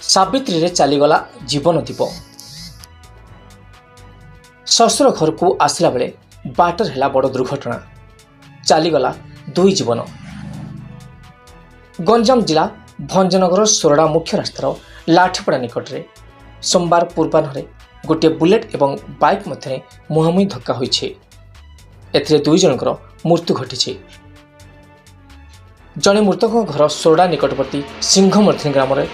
सावित्री रे चलीगला जीवन दीप शशुर घर को आसला बेले बाटर है बड़ दुर्घटना चलीगला दुई जीवन। गंजाम जिला भंजनगर सोरडा मुख्य रास्तार लाठीपड़ा निकट में सोमवार पूर्वाह्न गोटे बुलेट एवं बाइक मध्य मुहांमुही धक्का होइछे। एथिरे दुई जनकर मृत्यु घटी। जड़े मृतक घर सोरडा निकटवर्ती सिंहमर्थिनी ग्राम में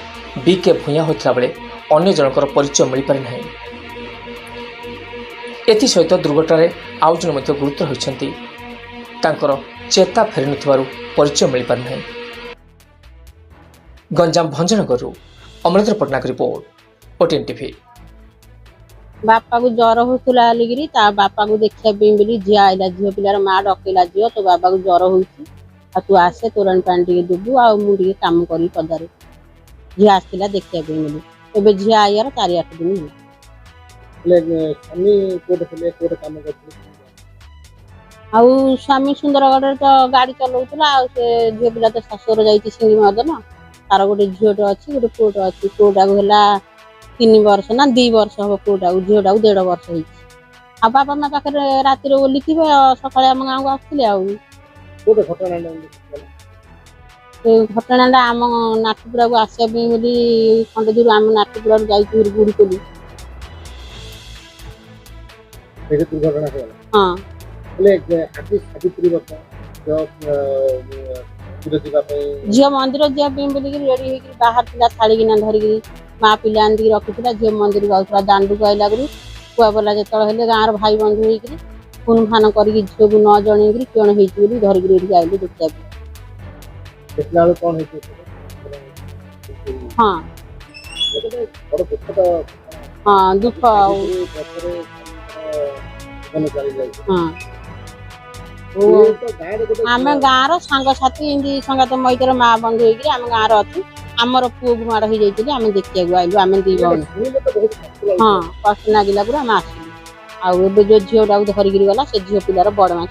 बीके भूया होता बेले अन्य जनकर परिचय मिल पारि नहीं। एसत दुर्घटन आउ जन गुरुतर होती चेता फेरी न परिचय मिल पारि नहीं। Ganjam Bhanjanagar Amarendra Patnaik report OTN TV. बापा को ज्वर होता बापा को देखा बोली झी आईला झील पिलार माँ डकैला झील तो बाबा को ज्वर हो तू आसे तोरण पानी टे देबू आगे कम करी पदारे झी आसला देखा बोली झी आईर 4-8 दिन स्वामी सुंदरगढ़ तो गाड़ी चलाऊला झील पिला तो शाशुर जाइए सिंगी मदन तार गोटे झीटे अच्छी गोटे पुओटे अच्छी पुओटा को 3 वर्ष ना 2 वर्ष हम पुओटा झीटा को 1.5 वर्ष हो बापा माँ पाखे रातिर बोली थे सका आम गाँव को आसते घटना आम नाटपुरा को आसा खंडे दूर आम नाटपुरा जाइए गुड़ी कोली हाँ झील मंदिर जावाई रेडी बाहर पिला छाड़ीना धरिकी माँ पिला रखी झील मंदिर जाऊला दांडू को आइला कुआ बोला जो गाँव भाई बंधु होकर फोन फान कर झील को न जन कौन होती धरिकी आइलु देखा हाँ हाँ दुख आम गाँव सांगसाथी संगात मैतर माँ बंधु होकर आम गाँव अच्छी आमर पुओ को माड़ हो जाती आम देखा आइलु आम 2 भौणी हाँ कष्ट लगे आम आसलु आउ जो झीटा को धरिकी गला से झील पिलार बड़ माँ